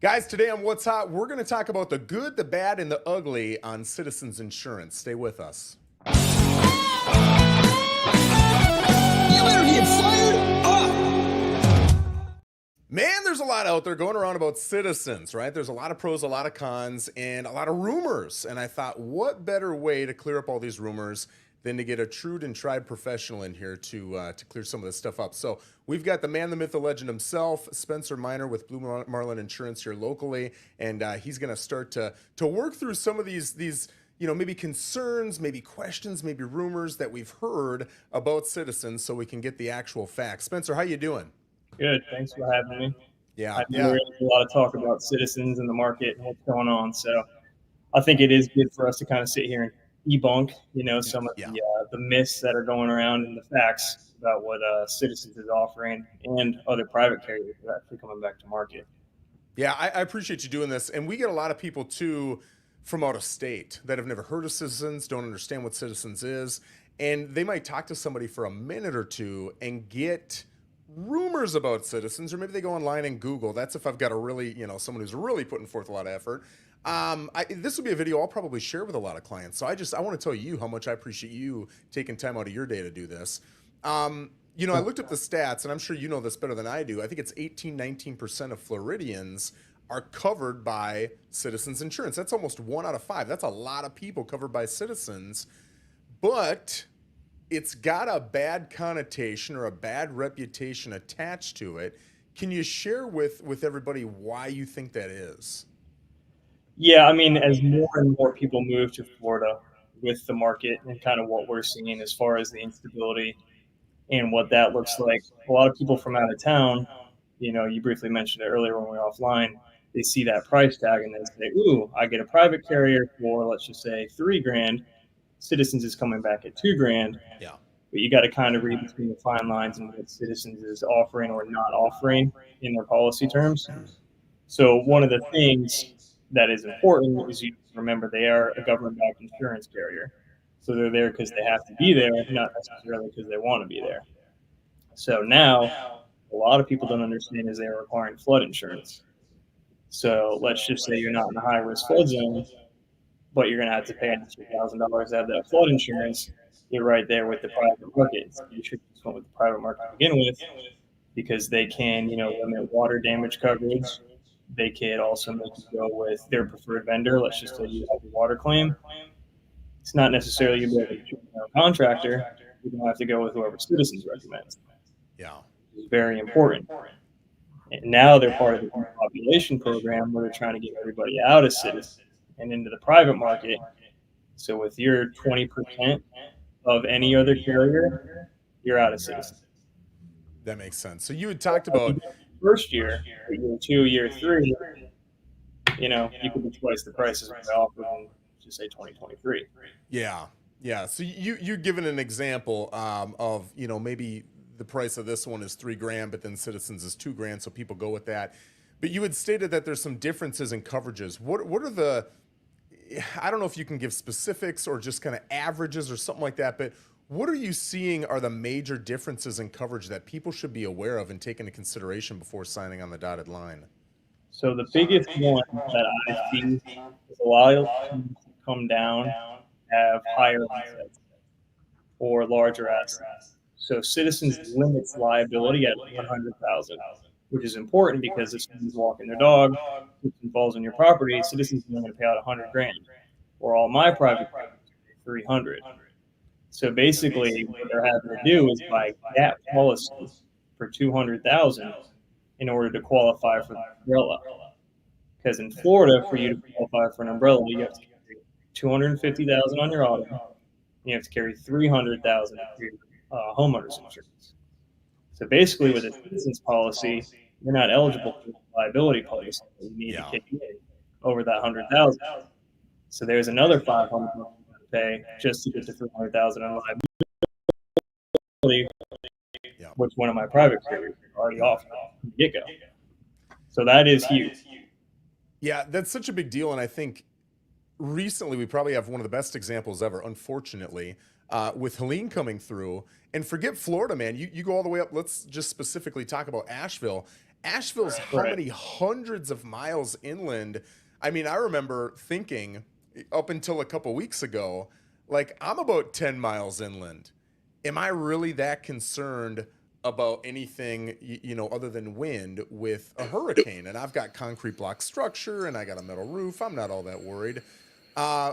Guys, today on What's Hot, we're going to talk about the good, the bad, and the ugly on Citizens Insurance. Stay with us. You better get fired up! Man, there's a lot out there going around about Citizens, right? There's a lot of pros, a lot of cons, and a lot of rumors. And I thought, what better way to clear up all these rumors than to get a true and tried professional in here to clear some of this stuff up. So we've got the man, the myth, the legend himself, Spencer Miner with Blue Marlin Insurance here locally, and he's going to start to work through some of these maybe concerns, maybe questions, maybe rumors that we've heard about Citizens, so we can get the actual facts. Spencer, how you doing? Good. Thanks for having me. Yeah, I know there's a lot of talk about Citizens in the market and what's going on. So I think it is good for us to kind of sit here and debunk, some of the myths that are going around and the facts about what Citizens is offering and other private carriers that are actually coming back to market. Yeah, I appreciate you doing this. And we get a lot of people, too, from out of state that have never heard of Citizens, don't understand what Citizens is. And they might talk to somebody for a minute or two and get rumors about Citizens, or maybe they go online and Google. That's if I've got a really, someone who's really putting forth a lot of effort. This will be a video I'll probably share with a lot of clients. So I want to tell you how much I appreciate you taking time out of your day to do this. I looked up the stats, and I'm sure you know this better than I do. I think it's 19% of Floridians are covered by Citizens Insurance. That's almost 1 out of 5. That's a lot of people covered by Citizens, but it's got a bad connotation or a bad reputation attached to it. Can you share with everybody why you think that is? Yeah, I mean, as more and more people move to Florida with the market and kind of what we're seeing as far as the instability and what that looks like, a lot of people from out of town, you briefly mentioned it earlier when we were offline, they see that price tag and they say, ooh, I get a private carrier for, let's just say, $3,000. Citizens is coming back at $2,000. Yeah. But you got to kind of read between the fine lines and what Citizens is offering or not offering in their policy terms. So one of the things that is important is you remember they are a government-backed insurance carrier. So they're there because they have to be there, not necessarily because they want to be there. So now a lot of people don't understand is they're requiring flood insurance. So let's just say you're not in a high-risk flood zone, but you're going to have to pay an extra $1,000 to have that flood insurance. You're right there with the private market. So you should just go with the private market to begin with because they can, limit water damage coverage. They could also make you go with their preferred vendor. Let's just say you have a water claim. It's not necessarily you be a contractor. You're going to have to go with whoever Citizens recommends. Yeah. It's very important. And now they're part of the population program where they're trying to get everybody out of Citizens and into the private market. So with your 20% of any other carrier, you're out of Citizens. That makes sense. So you had talked about first year 2, year 3, you could be twice the prices we offer in, just say 2023. Yeah. So you're given an example of maybe the price of this one is $3,000, but then Citizens is $2,000, so people go with that. But you had stated that there's some differences in coverages. What are the? I don't know if you can give specifics or just kind of averages or something like that, but what are you seeing are the major differences in coverage that people should be aware of and take into consideration before signing on the dotted line? So the biggest one that I see is a lot of teams come down, have higher assets or larger assets. So Citizens limits liability at $100,000, which is important because if someone's walking their dog, something falls on your property, Citizens is going to pay out $100,000. Or all my private $300,000. So basically, what they're having to do is buy gap policies for $200,000 in order to qualify for the umbrella. Because in Florida, for you to qualify for an umbrella, you have to carry $250,000 on your auto. And you have to carry $300,000 for your homeowners insurance. So basically, with a Citizens policy, you're not eligible for the liability policy. You need to kick in over that $100,000. So there's another $500 to pay just to get to $300,000 on liability, which one of my private carriers already offered from the get-go. So that is huge. Yeah, that's such a big deal, and I think recently we probably have one of the best examples ever, unfortunately, with Helene coming through. And forget Florida, man. You go all the way up. Let's just specifically talk about Asheville. Asheville's how Right. many hundreds of miles inland? I mean, I remember thinking up until a couple weeks ago, like, I'm about 10 miles inland. Am I really that concerned about anything, other than wind with a hurricane? And I've got concrete block structure and I got a metal roof. I'm not all that worried. Uh,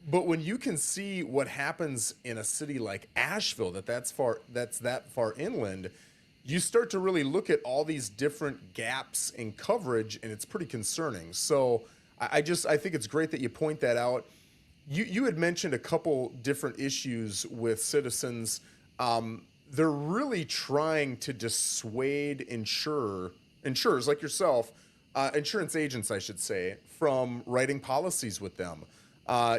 but when you can see what happens in a city like Asheville, that's that far inland, you start to really look at all these different gaps in coverage, and it's pretty concerning. So I think it's great that you point that out. You had mentioned a couple different issues with Citizens. They're really trying to dissuade insurers like yourself, insurance agents, I should say, from writing policies with them.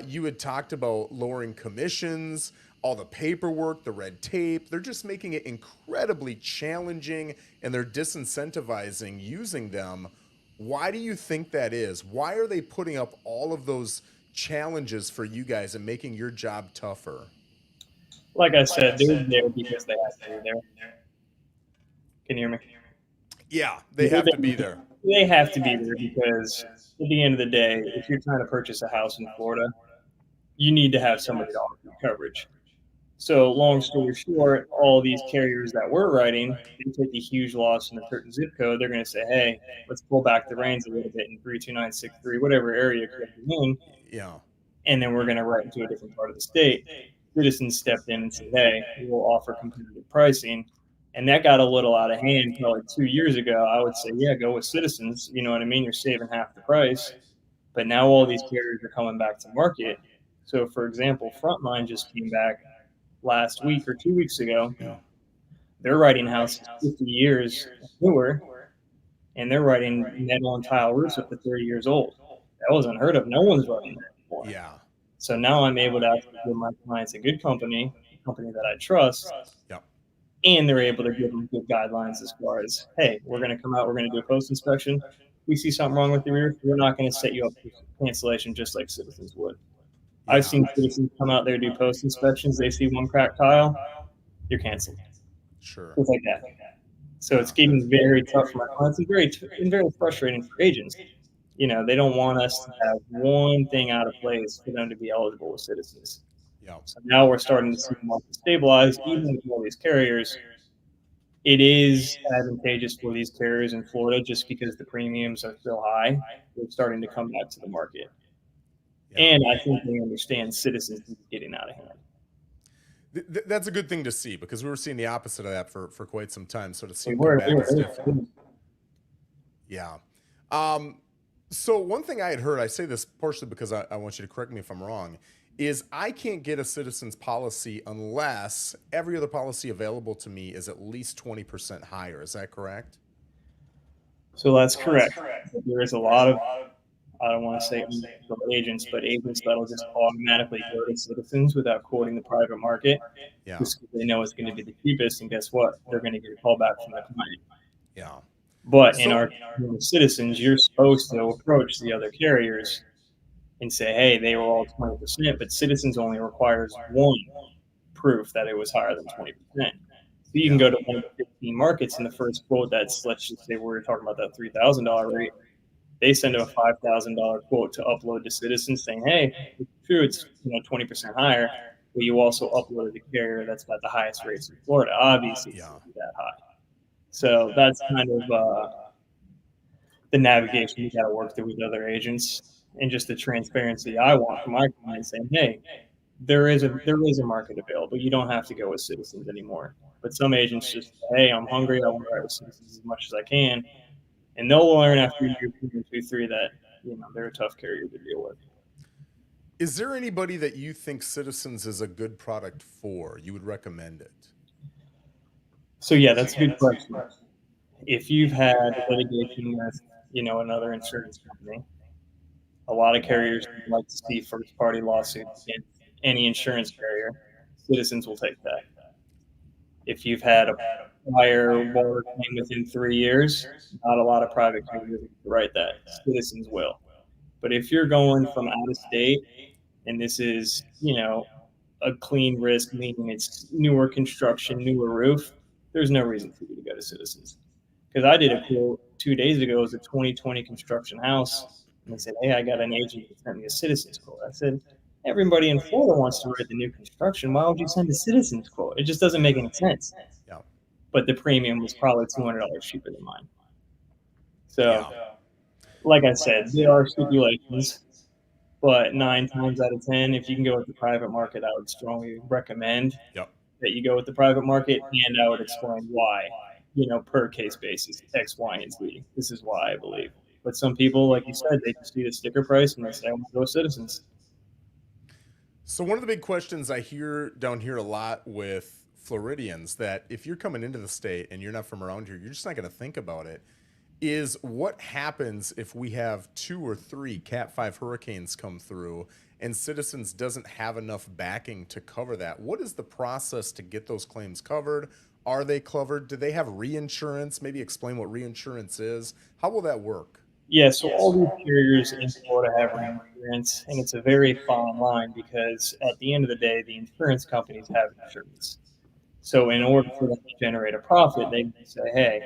You had talked about lowering commissions, all the paperwork, the red tape. They're just making it incredibly challenging, and they're disincentivizing using them. Why do you think that is? Why are they putting up all of those challenges for you guys and making your job tougher? Like I said, they're there because they have to be there. Can you hear me? Yeah, they They're have to be there. there. They have to be there because at the end of the day, if you're trying to purchase a house in Florida, you need to have somebody to offer you coverage. So, long story short, all these carriers that we're writing, they take a huge loss in a certain zip code. They're going to say, hey, let's pull back the reins a little bit in 32963, whatever area you're in, Yeah. and then we're going to write into a different part of the state. Citizens stepped in and said, hey, we'll offer competitive pricing. And that got a little out of hand probably 2 years ago. I would say, yeah, go with Citizens. You know what I mean? You're saving half the price. But now all these carriers are coming back to market. So, for example, Frontline just came back last week or 2 weeks ago. They're writing houses 50 years newer, and they're writing metal and tile roofs up to 30 years old. That was unheard of. No one's writing that anymore. Yeah. So now I'm able to actually give my clients a good company, a company that I trust, Yep. and they're able to give them good guidelines as far as, hey, we're going to come out, we're going to do a post inspection. We see something wrong with your roof, we're not going to set you up for cancellation just like Citizens would. I've Yeah. seen Citizens come out there, do post inspections, they see one cracked tile, you're canceled. Sure. Things like that. So it's getting very tough for my clients and very frustrating for agents. You know, they don't want us to have one thing out of place for them to be eligible with Citizens. Yep. So now we're starting to see the market stabilize, even with all these carriers. It is advantageous for these carriers in Florida just because the premiums are still high. They're starting to come back to the market. Yeah. And I think they understand Citizens is getting out of hand. That's a good thing to see, because we were seeing the opposite of that for quite some time. So to see We them come were, back is different. Yeah. So one thing I had heard, I say this partially because I want you to correct me if I'm wrong, is I can't get a Citizens policy unless every other policy available to me is at least 20% higher. Is that correct? So that's correct. There is a lot of, I don't want to say agents, but agents that'll just automatically go to Citizens without quoting the private market, Yeah. just because they know it's going to be the cheapest. And guess what? They're going to get a call back from the client. Yeah. But in our Citizens, you're supposed to approach the other carriers and say, hey, they were all 20%, but Citizens only requires one proof that it was higher than 20%. So you can go to one of the 15 markets, and the first quote that's, let's just say we're talking about that $3,000 rate, they send a $5,000 quote to upload to Citizens saying, hey, it's true, it's 20% higher, but you also uploaded the carrier that's got the highest rates in Florida. Obviously, it's not that high. So that's kind of the navigation you got to work through with other agents, and just the transparency I want from my clients saying, hey, there is a market available. You don't have to go with Citizens anymore. But some agents just, hey, I'm hungry. I want to write with Citizens as much as I can. And they'll learn after year 2, 3 that, they're a tough carrier to deal with. Is there anybody that you think Citizens is a good product for? You would recommend it? So yeah, that's a good question. If you've had litigation with, another insurance company, a lot of carriers would like to see first party lawsuits against any insurance carrier. Citizens will take that. If you've had a prior water claim within 3 years, not a lot of private carriers will write that. Citizens will. But if you're going from out of state, and this is, a clean risk, meaning it's newer construction, newer roof, there's no reason for you to go to Citizens. Because I did a quote 2 days ago was a 2020 construction house, and they said, "Hey, I got an agent that sent me a citizens quote." I said, "Everybody in Florida wants to write the new construction. Why would you send a citizens quote? It just doesn't make any sense." Yeah. But the premium was probably $200 cheaper than mine. So, Yeah. like I said, there are stipulations, but 9 times out of 10, if you can go with the private market, I would strongly recommend Yep. that you go with the private market, and I would explain why, per case basis, X, Y, and Z. This is why I believe. But some people, like you said, they just see the sticker price and they say, "I want to go with Citizens." So one of the big questions I hear down here a lot with Floridians, that if you're coming into the state and you're not from around here, you're just not going to think about it, is what happens if we have 2 or 3 Cat 5 hurricanes come through and Citizens doesn't have enough backing to cover that? What is the process to get those claims covered? Are they covered? Do they have reinsurance? Maybe explain what reinsurance is. How will that work? Yeah, so all these carriers in Florida have reinsurance, and it's a very fine line because at the end of the day, the insurance companies have insurance. So in order for them to generate a profit, they can say, "Hey,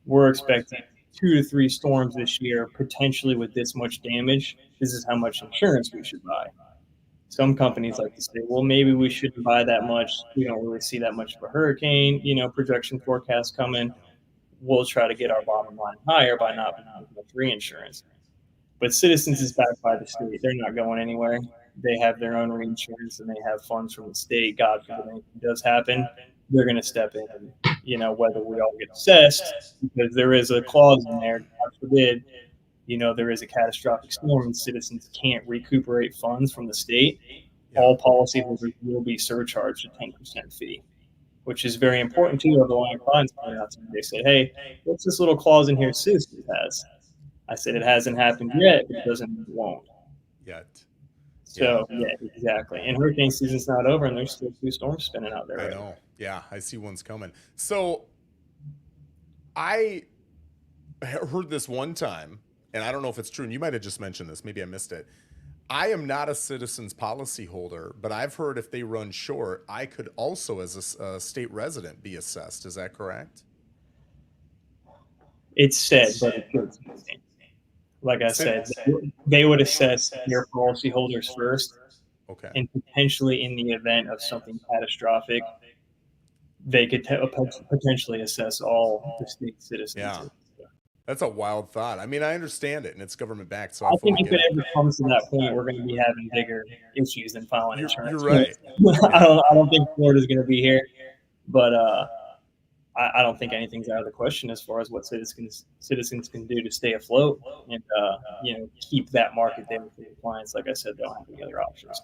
we're expecting 2 to 3 storms this year, potentially with this much damage. This is how much insurance we should buy." Some companies like to say, "Well, maybe we shouldn't buy that much. We don't really see that much of a hurricane, projection forecast coming. We'll try to get our bottom line higher by not buying as much reinsurance." But Citizens is backed by the state. They're not going anywhere. They have their own reinsurance and they have funds from the state. God forbid anything does happen, they're going to step in and, whether we all get assessed, because there is a clause in there, God forbid, there is a catastrophic storm and Citizens can't recuperate funds from the state, all policyholders will be surcharged a 10% fee, which is very important too. The line of clients pointed out to me, they said, "Hey, what's this little clause in here Citizens has?" I said, "It hasn't happened yet, but it doesn't mean it won't." Yet. So, yeah, exactly. And hurricane season's not over, and there's still 2 storms spinning out there. I know. Yeah, I see one's coming. So I heard this one time, and I don't know if it's true, and you might have just mentioned this. Maybe I missed it. I am not a Citizens policy holder, but I've heard if they run short, I could also, as a state resident, be assessed. Is that correct? It's said, but it could be. Like I said, they would assess their policyholders first, Okay. and potentially in the event of something catastrophic, they could potentially assess all the state citizens. Yeah. That's a wild thought. I mean, I understand it, and it's government backed. So I think if it ever comes to that point, we're going to be having bigger issues than filing insurance. You're right. I don't think Florida's going to be here, but I don't think anything's out of the question as far as what citizens can do to stay afloat and keep that market there for the clients. Like I said, they don't have any other options.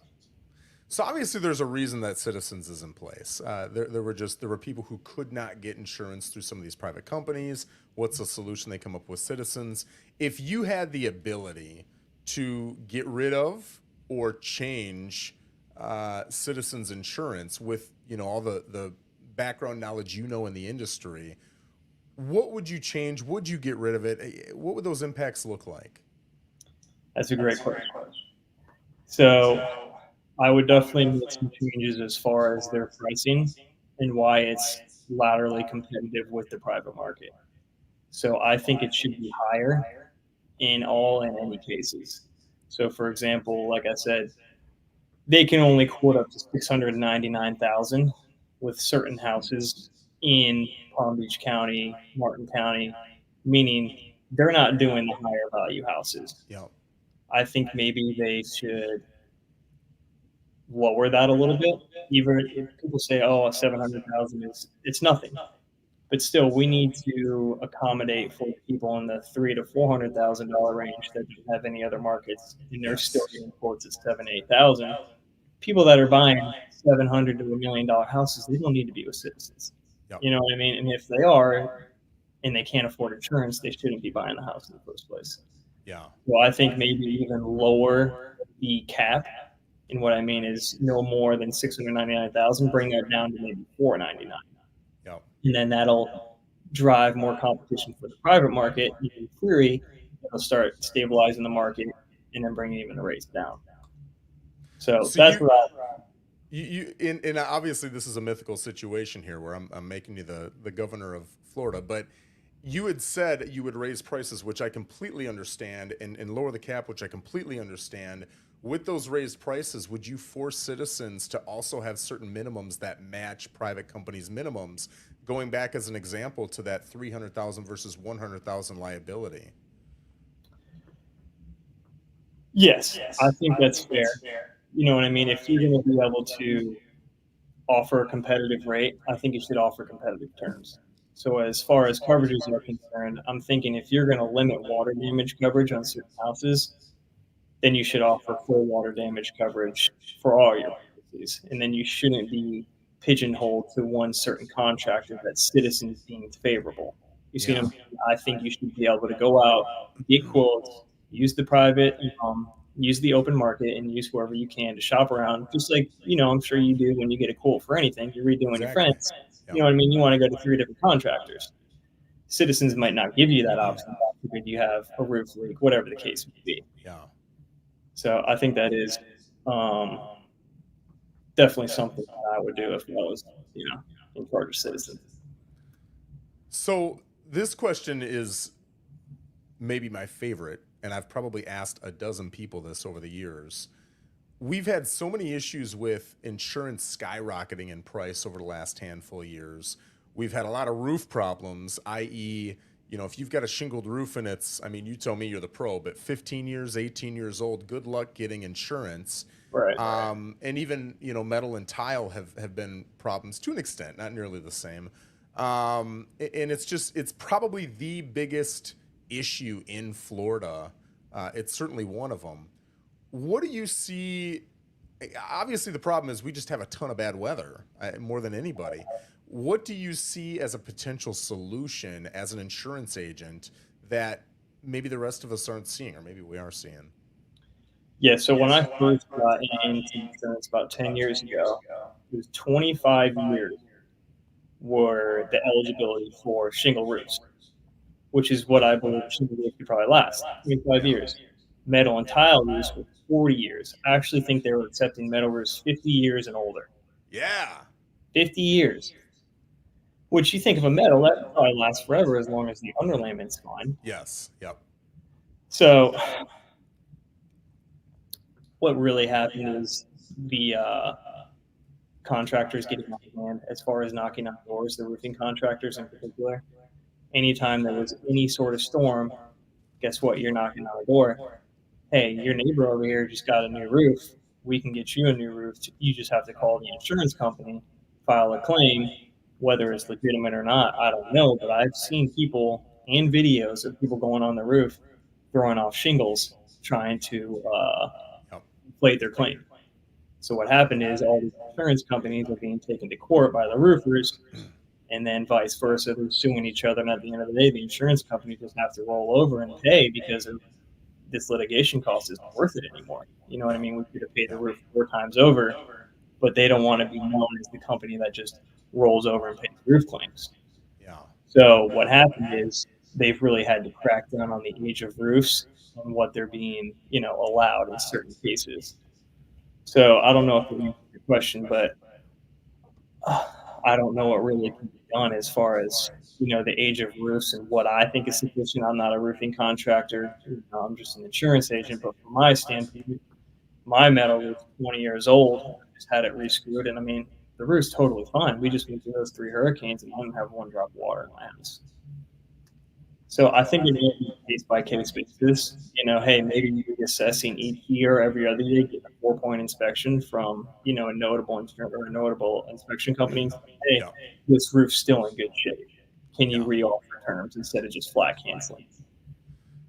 So obviously, there's a reason that Citizens is in place. There were people who could not get insurance through some of these private companies. What's the solution? They come up with Citizens. If you had the ability to get rid of or change Citizens insurance with all the background knowledge in the industry, what would you change? Would you get rid of it? What would those impacts look like? That's a great question. So I would definitely make some changes as far as their pricing and why it's laterally competitive with the private market. So I think it should be higher in any cases. So for example, like I said, they can only quote up to $699,000 with certain houses in Palm Beach County, Martin County, meaning they're not doing the higher value houses. Yeah. I think maybe they should lower that a little bit. Even if people say, "Oh, 700,000 it's nothing," but still, we need to accommodate for people in the $300,000 to $400,000 range that don't have any other markets, and they're still getting quotes at $7,000-8,000. People that are buying $700,000 to $1 million houses, they don't need to be with Citizens. Yep. You know what I mean? And if they are, and they can't afford insurance, they shouldn't be buying the house in the first place. Yeah. Well, I think maybe even lower the cap. And what I mean is no more than $699,000. Bring that down to maybe $499,000. Yep. And then that'll drive more competition for the private market. In theory, it'll start stabilizing the market and then bringing even the rates down. So that's what and obviously this is a mythical situation here where I'm making you the governor of Florida, but You had said you would raise prices, which I completely understand, and lower the cap, which I completely understand. With those raised prices, would you force Citizens to also have certain minimums that match private companies' minimums? Going back as an example to that 300,000 versus 100,000 liability. Yes, I think that's fair. You know what I mean? If you're going to be able to offer a competitive rate, I think you should offer competitive terms. So as far as coverages are concerned, I'm thinking if you're going to limit water damage coverage on certain houses, then you should offer full water damage coverage for all your policies. And then you shouldn't be pigeonholed to one certain contractor that Citizens deemed favorable. You see what Yeah. I'm saying? I think you should be able to go out, get quotes, use the private, use the open market, and use whoever you can to shop around. Just like, I'm sure you do when you get a quote for anything, you're redoing your Exactly. fence. You Yep. know what I mean? You want to go to 3 different contractors. Citizens might not give you that option because you have a roof leak, whatever the case may be. Yeah. So I think that is um, definitely something that I would do if I was, in charge of Citizens. So this question is maybe my favorite, and I've probably asked a dozen people this over the years. We've had so many issues with insurance skyrocketing in price over the last handful of years. We've had a lot of roof problems, i.e., if you've got a shingled roof and you tell me you're the pro, but 15 years, 18 years old, good luck getting insurance. Right. And even, metal and tile have been problems to an extent, not nearly the same. And it's probably the biggest issue in Florida. It's certainly one of them. What do you see? Obviously, the problem is we just have a ton of bad weather, more than anybody. What do you see as a potential solution as an insurance agent that maybe the rest of us aren't seeing, or maybe we are seeing? Yeah. So when I first got into insurance about 10 years ago, it was 25 years were the eligibility for shingle roofs, which is what I believe shingle roofs could probably last 25 Yeah. years. Metal and tile roofs were 40 years. I actually think they were accepting metal roofs 50 years and older. Yeah. 50 years. Which you think of a metal, that probably lasts forever as long as the underlayment's fine. Yes. Yep. So what really happened is the contractors getting out of hand as far as knocking on doors, the roofing contractors in particular. Anytime there was any sort of storm, guess what? You're knocking on the door. Hey, your neighbor over here just got a new roof. We can get you a new roof. You just have to call the insurance company, file a claim. Whether it's legitimate or not, I don't know. But I've seen people and videos of people going on the roof, throwing off shingles, trying to Yep. inflate their claim. So what happened is all these insurance companies are being taken to court by the roofers, and then vice versa. They're suing each other, and at the end of the day, the insurance company just have to roll over and pay because of this litigation cost isn't worth it anymore. You know what I mean? We could have paid the roof 4 times over, but they don't want to be known as the company that just rolls over and pays roof claims. Yeah. So what happened is they've really had to crack down on the age of roofs and what they're being, allowed in certain cases. So I don't know if it answers your question, but I don't know what really can be done as far as the age of roofs and what I think is sufficient. I'm not a roofing contractor. I'm just an insurance agent. But from my standpoint, my metal roof's 20 years old. I just had it re-screwed, and the roof's totally fine. We just went through those 3 hurricanes, and I didn't have one drop of water in my house. So I think it may be case by case basis. Hey, maybe you're assessing each year, every other year, get a 4-point inspection from a notable inspection company. And say, hey, Yep. this roof's still in good shape. Can you Yeah. re-offer terms instead of just flat canceling?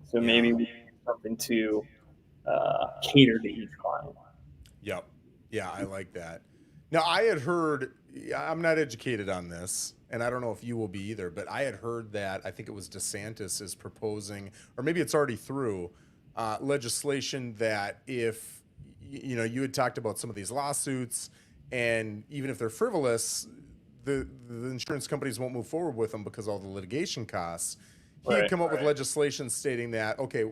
So maybe we do something to cater to each client. Yep. Yeah, I like that. Now, I had heard, I'm not educated on this, and I don't know if you will be either, but I had heard that I think it was DeSantis is proposing, or maybe it's already through, legislation that if, you had talked about some of these lawsuits, and even if they're frivolous, the insurance companies won't move forward with them because of all the litigation costs. He had come up with legislation stating that, okay,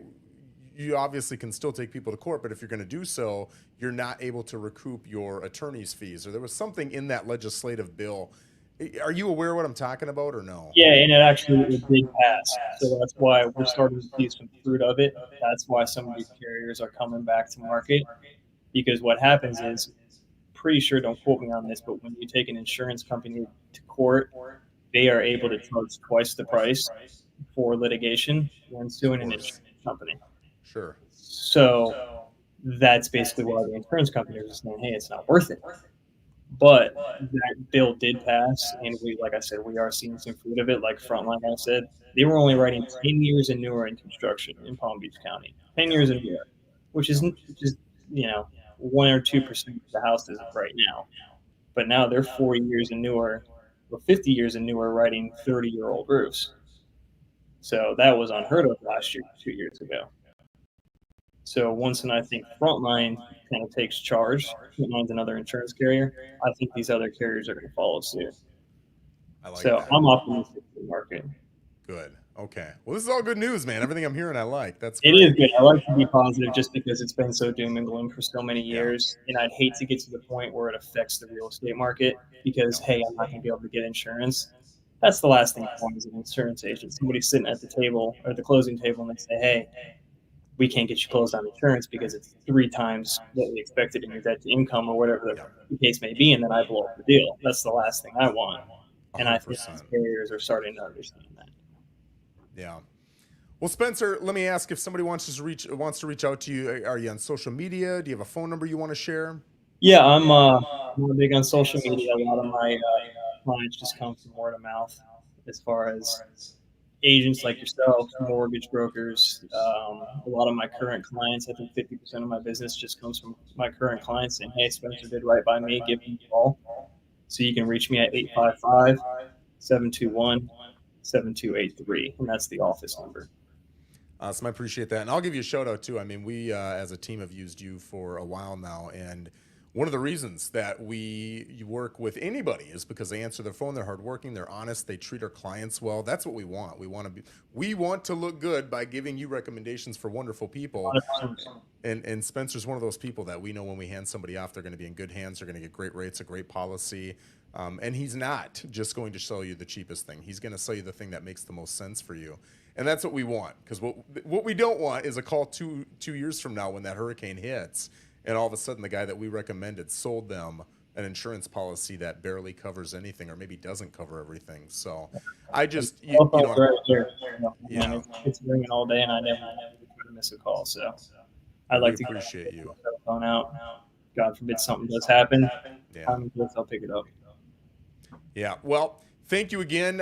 you obviously can still take people to court, but if you're going to do so, you're not able to recoup your attorney's fees. Or there was something in that legislative bill Are you aware of what I'm talking about or no? Yeah, and it did pass. So that's why we're starting to see some fruit of it. That's why some of these carriers are coming back to market. Because what happens is, pretty sure, don't quote me on this, but when you take an insurance company to court, they are able to charge twice the price for litigation when Of suing an course. insurance company. Sure. So that's basically why the insurance companies are saying, hey, it's not worth it. But that bill did pass, and we, like I said, we are seeing some fruit of it. Like Frontline, I said, they were only writing 10 years and newer in construction in Palm Beach County, 10 Yeah. years and newer, which is 1 or 2% of the houses right now. But now they're 40 years and newer, or 50 years and newer, writing 30-year-old roofs. So that was unheard of last year, 2 years ago. So once, and I think Frontline kind of takes charge, Frontline's another insurance carrier, I think these other carriers are going to follow suit. I like So that. I'm optimistic for the market. Good. Okay. Well, this is all good news, man. Everything I'm hearing, I like. That's It great. is good. I like to be positive just because it's been so doom and gloom for so many Yeah. years. And I'd hate to get to the point where it affects the real estate market because, No. hey, I'm not going to be able to get insurance. That's the last thing I want as an insurance agent. Somebody sitting at the table or the closing table and they say, hey, we can't get you closed on insurance because it's 3 times what we expected in your debt to income or whatever Yeah. the case may be, and then I blow up the deal. That's the last thing I want. And I think 100%. these carriers are starting to understand that. Yeah. Well, Spencer, let me ask if somebody wants to reach out to you. Are you on social media? Do you have a phone number you want to share? Yeah, I'm more big on social media. A lot of my clients just come from word of mouth as far as agents like yourself, mortgage brokers. A lot of my current clients, I think 50% of my business just comes from my current clients saying, hey, Spencer did right by me, give me a call. So you can reach me at 855-721-7283, and that's the office number. Awesome. I appreciate that. And I'll give you a shout out too. I mean, we as a team have used you for a while now. And one of the reasons that you work with anybody is because they answer their phone, they're hardworking, they're honest, they treat our clients well. That's what we want. We want to look good by giving you recommendations for wonderful people. 100%. And Spencer's one of those people that we know when we hand somebody off, they're going to be in good hands. They're going to get great rates, a great policy. And he's not just going to sell you the cheapest thing. He's going to sell you the thing that makes the most sense for you. And that's what we want. Because what we don't want is a call two years from now when that hurricane hits, and all of a sudden the guy that we recommended sold them an insurance policy that barely covers anything or maybe doesn't cover everything. So I just, Right here. Yeah. It's ringing all day, and I never try to miss a call. So I we like to appreciate you. get my phone out. God forbid something does happen. Yeah. I'll pick it up. Yeah. Well, thank you again,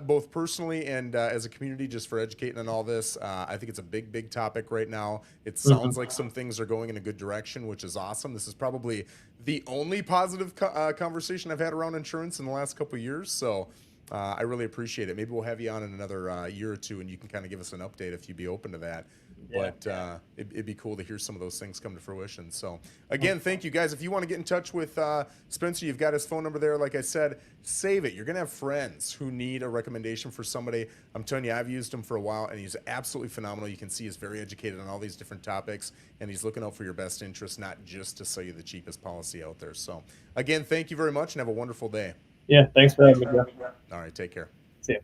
both personally and as a community, just for educating on all this. I think it's a big, big topic right now. It sounds like some things are going in a good direction, which is awesome. This is probably the only positive conversation I've had around insurance in the last couple of years. So I really appreciate it. Maybe we'll have you on in another year or two, and you can kind of give us an update if you'd be open to that. Yeah. But it'd be cool to hear some of those things come to fruition. So, again, thank you, guys. If you want to get in touch with Spencer, you've got his phone number there. Like I said, save it. You're going to have friends who need a recommendation for somebody. I'm telling you, I've used him for a while, and he's absolutely phenomenal. You can see he's very educated on all these different topics, and he's looking out for your best interest, not just to sell you the cheapest policy out there. So, again, thank you very much, and have a wonderful day. Yeah, thanks for having me, Jeff. All right, take care. See ya.